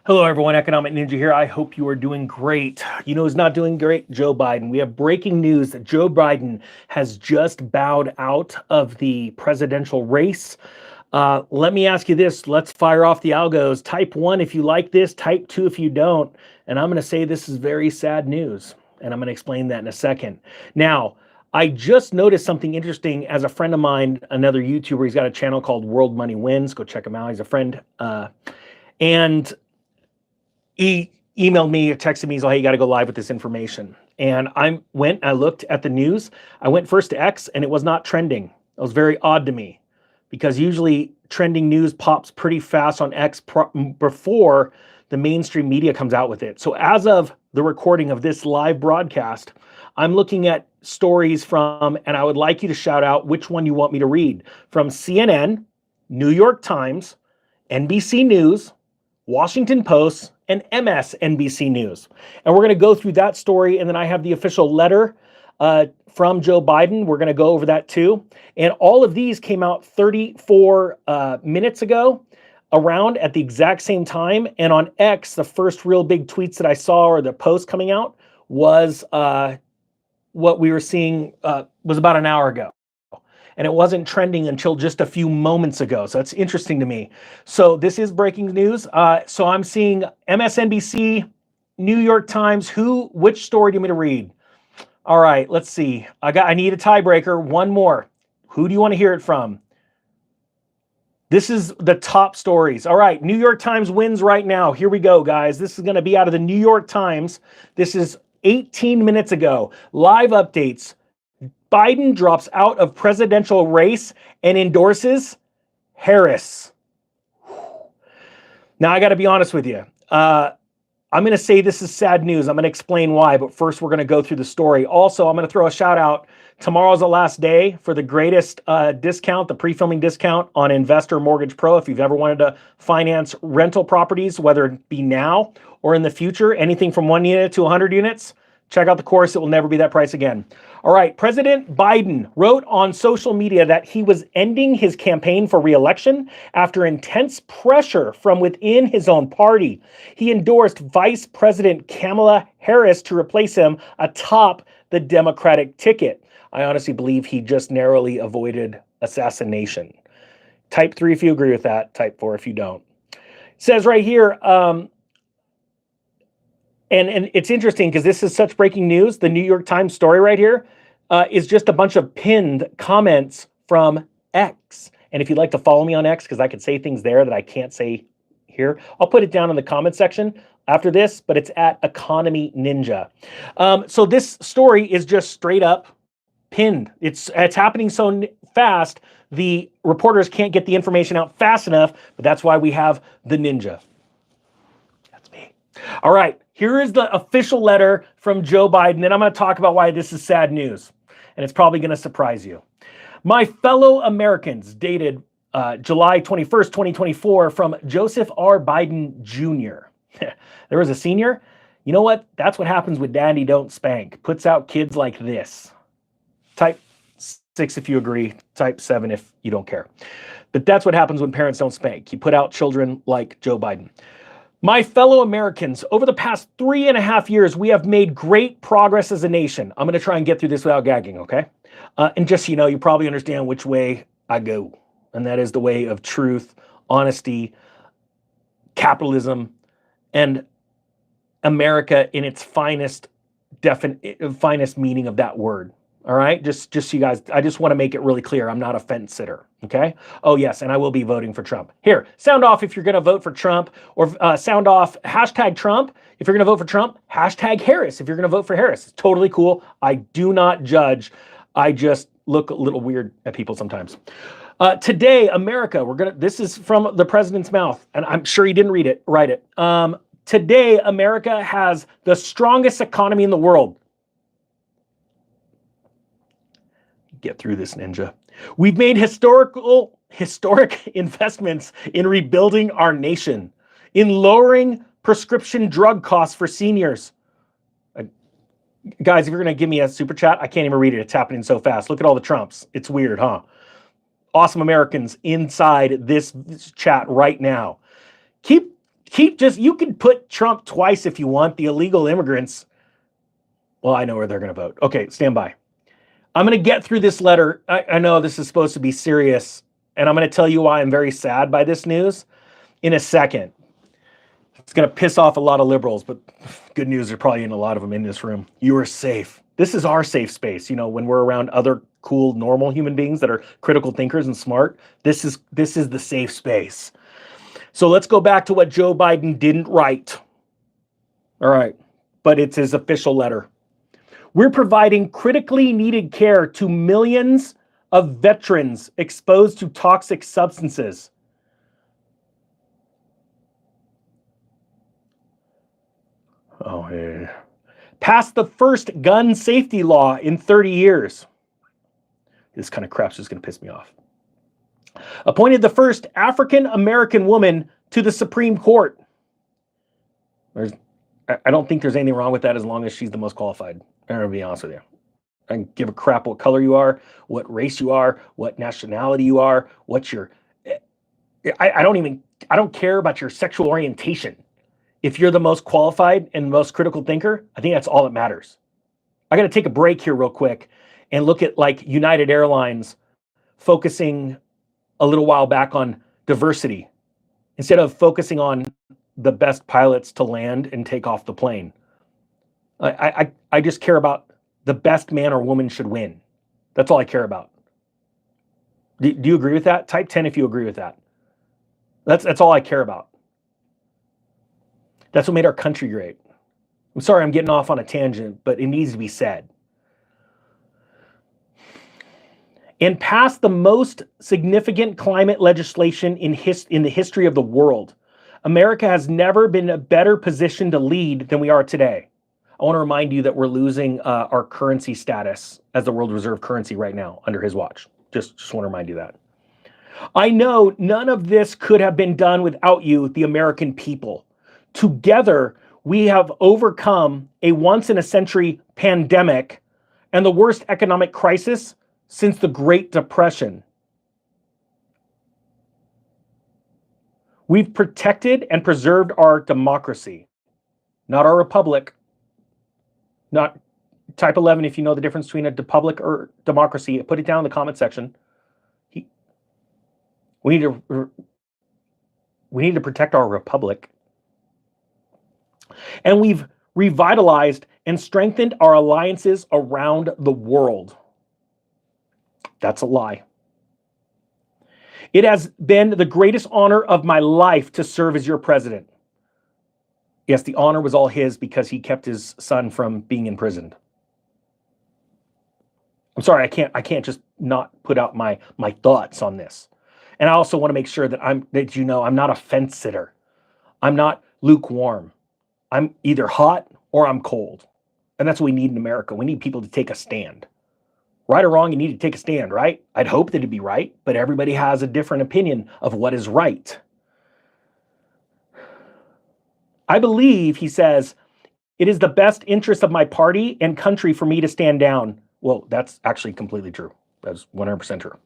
Hello, everyone. Economic Ninja here. I hope you are doing great. You know who's not doing great? Joe Biden. We have breaking news that Joe Biden has just bowed out of the presidential race. Let me ask you this. Let's fire off the algos. Type 1 if you like this, type 2 if you don't. And I'm going to say this is very sad news. And I'm going to explain that in a second. Now, I just noticed something interesting as a friend of mine, another YouTuber. He's got a channel called World Money Wins. Go check him out. He's a friend. And he emailed me or texted me. He's like, hey, you got to go live with this information. And I looked at the news. I went first to X and it was not trending. It was very odd to me because usually trending news pops pretty fast on X before the mainstream media comes out with it. So as of the recording of this live broadcast, I'm looking at stories from, and I would like you to shout out which one you want me to read, from CNN, New York Times, NBC News, Washington Post, and MSNBC News. And we're going to go through that story, and then I have the official letter from Joe Biden. We're going to go over that too. And all of these came out 34 minutes ago, around at the exact same time. And on X, the first real big tweets that I saw, or the post coming out, was what we were seeing was about an hour ago. And it wasn't trending until just a few moments ago. So it's interesting to me. So this is breaking news. So I'm seeing MSNBC, New York Times. Which story do you want me to read? All right, let's see. I need a tiebreaker. One more. Who do you want to hear it from? This is the top stories. All right, New York Times wins right now. Here we go, guys. This is going to be out of the New York Times. This is 18 minutes ago. Live updates. Biden drops out of presidential race and endorses Harris. Now, I got to be honest with you. I'm going to say this is sad news. I'm going to explain why, but first we're going to go through the story. Also, I'm going to throw a shout out. Tomorrow's the last day for the greatest discount, the pre-filming discount on Investor Mortgage Pro. If you've ever wanted to finance rental properties, whether it be now or in the future, anything from 1 unit to 100 units, check out the course. It will never be that price again. All right. President Biden wrote on social media that he was ending his campaign for re-election after intense pressure from within his own party. He endorsed Vice President Kamala Harris to replace him atop the Democratic ticket. I honestly believe he just narrowly avoided assassination. Type 3 if you agree with that. Type 4 if you don't. It says right here, and it's interesting because this is such breaking news. The New York Times story right here is just a bunch of pinned comments from X. And if you'd like to follow me on X, because I could say things there that I can't say here, I'll put it down in the comment section after this, but it's at Economy Ninja. So this story is just straight up pinned. It's happening so fast, the reporters can't get the information out fast enough, but that's why we have the ninja. That's me. All right. Here is the official letter from Joe Biden, and I'm going to talk about why this is sad news, and it's probably going to surprise you. My fellow Americans, dated July 21st, 2024, from Joseph R. Biden Jr. There was a senior. You know what? That's what happens with Daddy Don't Spank. Puts out kids like this. Type 6 if you agree. Type 7 if you don't care. But that's what happens when parents don't spank. You put out children like Joe Biden. My fellow Americans, over the past 3.5 years, we have made great progress as a nation. I'm going to try and get through this without gagging, okay? And just so you know, you probably understand which way I go. And that is the way of truth, honesty, capitalism, and America in its finest meaning of that word. All right, just so you guys, I just want to make it really clear. I'm not a fence sitter, okay? Oh, yes, and I will be voting for Trump. Here, sound off if you're going to vote for Trump, or sound off hashtag Trump if you're going to vote for Trump, hashtag Harris if you're going to vote for Harris. It's totally cool. I do not judge. I just look a little weird at people sometimes. Today, America, this is from the president's mouth, and I'm sure he didn't write it. Today, America has the strongest economy in the world. Get through this, ninja. We've made historic investments in rebuilding our nation, in lowering prescription drug costs for seniors. Guys, if you're going to give me a super chat, I can't even read it. It's happening so fast. Look at all the Trumps. It's weird, huh? Awesome Americans inside this chat right now. Keep You can put Trump twice if you want. The illegal immigrants. Well, I know where they're going to vote. Okay, stand by. I'm going to get through this letter. I know this is supposed to be serious, and I'm going to tell you why I'm very sad by this news in a second. It's going to piss off a lot of liberals, but good news, there's probably a lot of them in this room. You are safe. This is our safe space. You know, when we're around other cool, normal human beings that are critical thinkers and smart, this is the safe space. So let's go back to what Joe Biden didn't write. All right, but it's his official letter. We're providing critically needed care to millions of veterans exposed to toxic substances. Oh, yeah. Passed the first gun safety law in 30 years. This kind of crap's just going to piss me off. Appointed the first African-American woman to the Supreme Court. I don't think there's anything wrong with that as long as she's the most qualified. I'm going to be honest with you. I don't give a crap what color you are, what race you are, what nationality you are, what's your... I don't care about your sexual orientation. If you're the most qualified and most critical thinker, I think that's all that matters. I got to take a break here real quick and look at like United Airlines focusing a little while back on diversity instead of focusing on the best pilots to land and take off the plane. I just care about the best man or woman should win. That's all I care about. Do you agree with that? Type 10 if you agree with that. That's all I care about. That's what made our country great. I'm sorry I'm getting off on a tangent, but it needs to be said. And passed the most significant climate legislation in the history of the world. America has never been in a better position to lead than we are today. I want to remind you that we're losing our currency status as the world reserve currency right now under his watch. Just want to remind you that. I know none of this could have been done without you, the American people. Together, we have overcome a once-in-a-century pandemic and the worst economic crisis since the Great Depression. We've protected and preserved our democracy, not our republic. Not type 11 if you know the difference between a republic or democracy. Put it down in the comment section. We need to protect our republic. And we've revitalized and strengthened our alliances around the world. That's a lie. It has been the greatest honor of my life to serve as your president. Yes, the honor was all his because he kept his son from being imprisoned. I'm sorry, I can't just not put out my thoughts on this. And I also want to make sure that I'm not a fence sitter. I'm not lukewarm. I'm either hot or I'm cold. And that's what we need in America. We need people to take a stand. Right or wrong, you need to take a stand, right? I'd hope that it'd be right, but everybody has a different opinion of what is right. I believe, he says, it is the best interest of my party and country for me to stand down. Well, that's actually completely true. That's 100% true.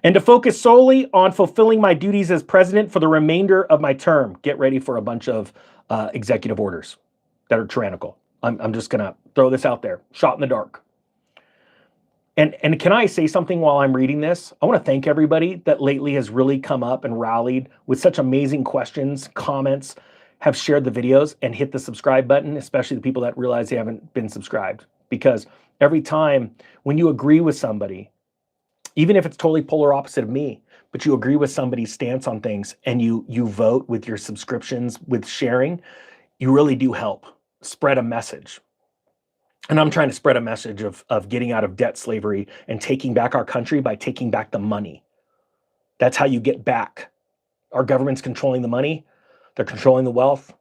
And to focus solely on fulfilling my duties as president for the remainder of my term. Get ready for a bunch of executive orders that are tyrannical. I'm just going to throw this out there. Shot in the dark. And can I say something while I'm reading this? I want to thank everybody that lately has really come up and rallied with such amazing questions, comments, have shared the videos and hit the subscribe button, especially the people that realize they haven't been subscribed. Because every time when you agree with somebody, even if it's totally polar opposite of me, but you agree with somebody's stance on things and you vote with your subscriptions, with sharing, you really do help spread a message. And I'm trying to spread a message of getting out of debt slavery and taking back our country by taking back the money. That's how you get back. Our government's controlling the money. They're controlling the wealth.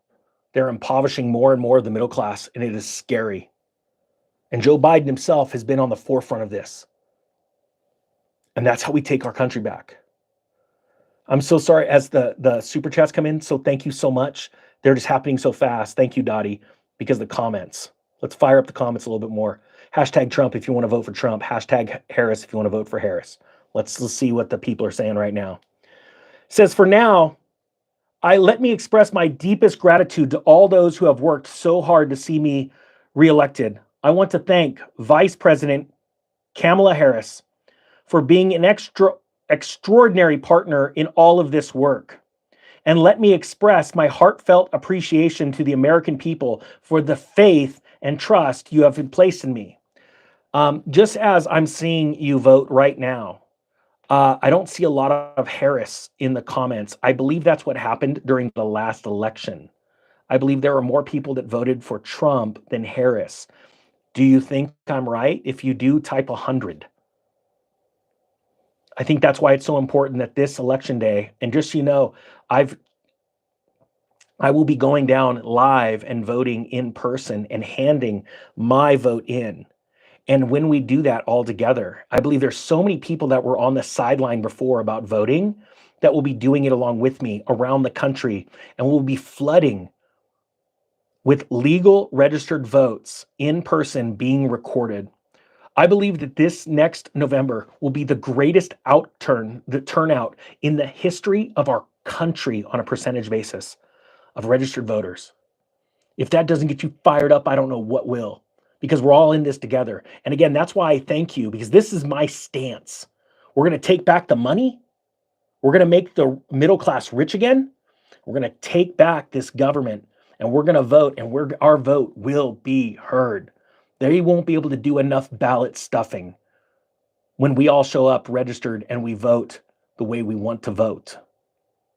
They're impoverishing more and more of the middle class, and it is scary. And Joe Biden himself has been on the forefront of this. And that's how we take our country back. I'm so sorry as the super chats come in, so thank you so much. They're just happening so fast. Thank you, Dottie, because the comments. Let's fire up the comments a little bit more. Hashtag Trump if you want to vote for Trump. Hashtag Harris if you want to vote for Harris. Let's see what the people are saying right now. It says, for now, Let me express my deepest gratitude to all those who have worked so hard to see me reelected. I want to thank Vice President Kamala Harris for being an extraordinary partner in all of this work. And let me express my heartfelt appreciation to the American people for the faith and trust you have placed in me. Just as I'm seeing you vote right now, I don't see a lot of Harris in the comments. I believe that's what happened during the last election. I believe there were more people that voted for Trump than Harris. Do you think I'm right? If you do, type 100. I think that's why it's so important that this election day, and just so you know, I will be going down live and voting in person and handing my vote in. And when we do that all together, I believe there's so many people that were on the sideline before about voting that will be doing it along with me around the country, and we'll be flooding with legal registered votes in person being recorded. I believe that this next November will be the greatest turnout in the history of our country on a percentage basis of registered voters. If that doesn't get you fired up, I don't know what will, because we're all in this together. And again, that's why I thank you, because this is my stance. We're going to take back the money. We're going to make the middle class rich again. We're going to take back this government, and we're going to vote, and our vote will be heard. They won't be able to do enough ballot stuffing when we all show up registered and we vote the way we want to vote.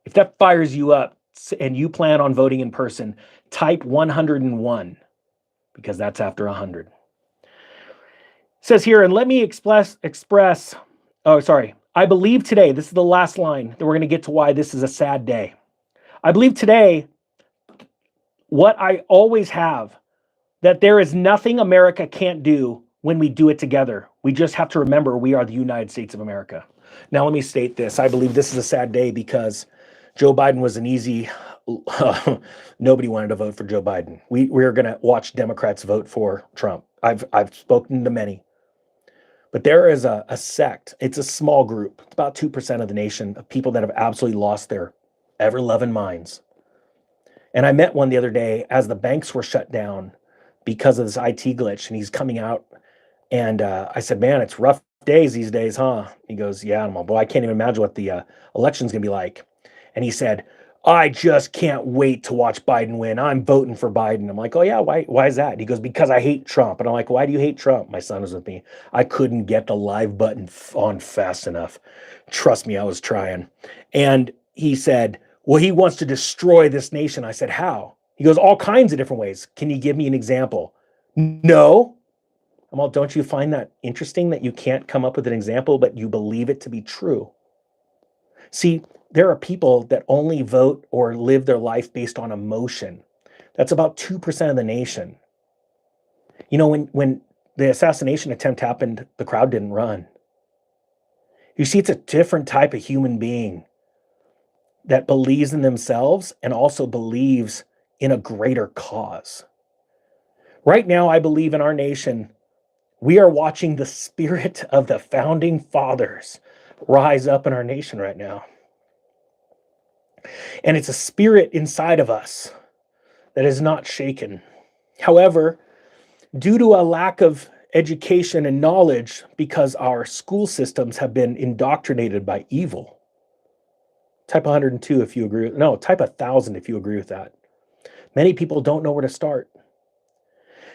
If that fires you up and you plan on voting in person, type 101, because that's after 100. It says here, and let me express, I believe today, this is the last line, that we're going to get to why this is a sad day. I believe today, what I always have, that there is nothing America can't do when we do it together. We just have to remember we are the United States of America. Now, let me state this. I believe this is a sad day because Joe Biden was an easy, nobody wanted to vote for Joe Biden. We're going to watch Democrats vote for Trump. I've spoken to many. But there is a sect, it's a small group, it's about 2% of the nation, of people that have absolutely lost their ever-loving minds. And I met one the other day as the banks were shut down because of this IT glitch, and he's coming out, and I said, man, it's rough days these days, huh? He goes, yeah. I'm like, boy, I can't even imagine what the election's gonna be like. And he said, I just can't wait to watch Biden win. I'm voting for Biden. I'm like, oh yeah, why is that? And he goes, because I hate Trump. And I'm like, why do you hate Trump? My son was with me. I couldn't get the live button on fast enough. Trust me, I was trying. And he said, well, he wants to destroy this nation. I said, how? He goes, all kinds of different ways. Can you give me an example? No. I'm all, don't you find that interesting that you can't come up with an example, but you believe it to be true? See, there are people that only vote or live their life based on emotion. That's about 2% of the nation. You know, when the assassination attempt happened, the crowd didn't run. You see, it's a different type of human being that believes in themselves and also believes in a greater cause. Right now, I believe in our nation, we are watching the spirit of the founding fathers rise up in our nation right now. And it's a spirit inside of us that is not shaken. However, due to a lack of education and knowledge, because our school systems have been indoctrinated by evil, type 102 if you agree. No, type 1,000 if you agree with that. Many people don't know where to start.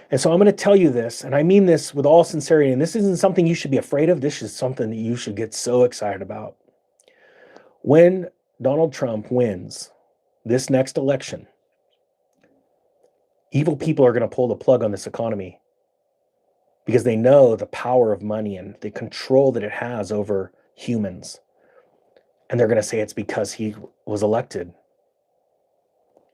And so I'm going to tell you this, and I mean this with all sincerity, and this isn't something you should be afraid of. This is something that you should get so excited about. When Donald Trump wins this next election, evil people are going to pull the plug on this economy because they know the power of money and the control that it has over humans. And they're going to say it's because he was elected.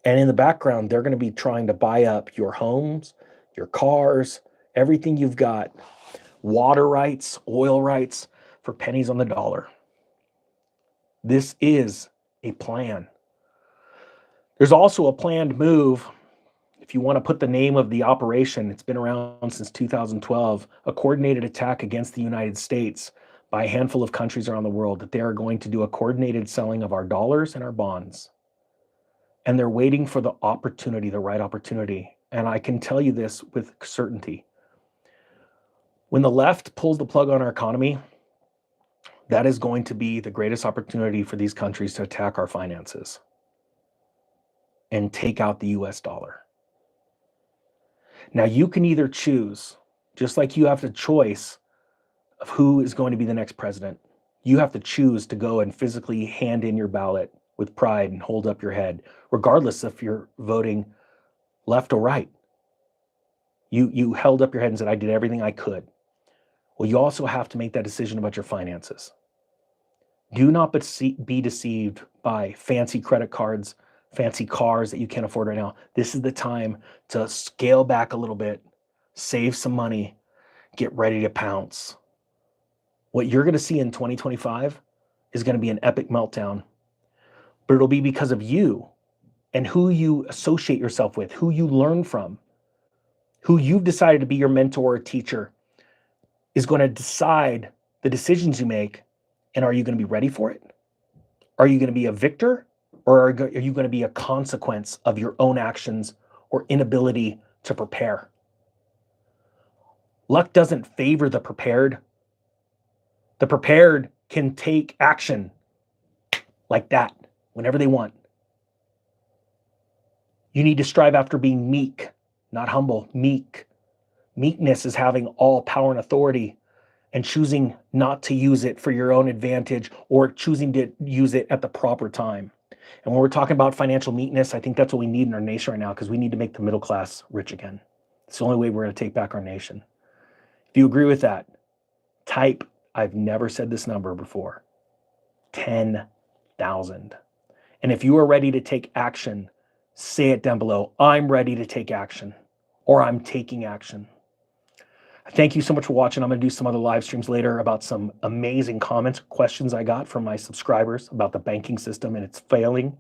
And in the background, they're going to be trying to buy up your homes, your cars, everything you've got, water rights, oil rights, for pennies on the dollar. This is a plan. There's also a planned move, if you want to put the name of the operation, it's been around since 2012, a coordinated attack against the United States by a handful of countries around the world, that they are going to do a coordinated selling of our dollars and our bonds. and they're waiting for the opportunity, the right opportunity. And I can tell you this with certainty. When the left pulls the plug on our economy, that is going to be the greatest opportunity for these countries to attack our finances and take out the US dollar. Now, you can either choose, just like you have the choice of who is going to be the next president, you have to choose to go and physically hand in your ballot with pride and hold up your head, regardless if you're voting left or right. You held up your head and said, I did everything I could. Well, you also have to make that decision about your finances. Do not be deceived by fancy credit cards, fancy cars that you can't afford right now. This is the time to scale back a little bit, save some money, get ready to pounce. What you're going to see in 2025 is going to be an epic meltdown, but it'll be because of you and who you associate yourself with, who you learn from, who you've decided to be your mentor or teacher is going to decide the decisions you make. And are you going to be ready for it? Are you going to be a victor, or are you going to be a consequence of your own actions or inability to prepare? Luck doesn't favor the prepared. The prepared can take action like that whenever they want. You need to strive after being meek, not humble, meek. Meekness is having all power and authority and choosing not to use it for your own advantage or choosing to use it at the proper time. And when we're talking about financial meekness, I think that's what we need in our nation right now, because we need to make the middle class rich again. It's the only way we're going to take back our nation. If you agree with that, type, I've never said this number before, 10,000. And if you are ready to take action, say it down below. I'm ready to take action, or I'm taking action. Thank you so much for watching. I'm going to do some other live streams later about some amazing comments, questions I got from my subscribers about the banking system and its failing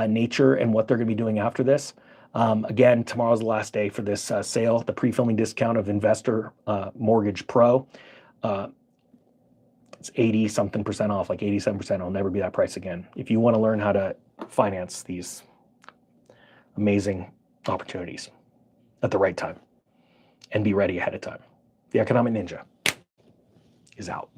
nature and what they're going to be doing after this. Again, tomorrow's the last day for this sale, the pre-filming discount of Investor Mortgage Pro. It's 80-something% off, like 87%. It'll never be that price again. If you want to learn how to finance these amazing opportunities at the right time and be ready ahead of time. The Economic Ninja is out.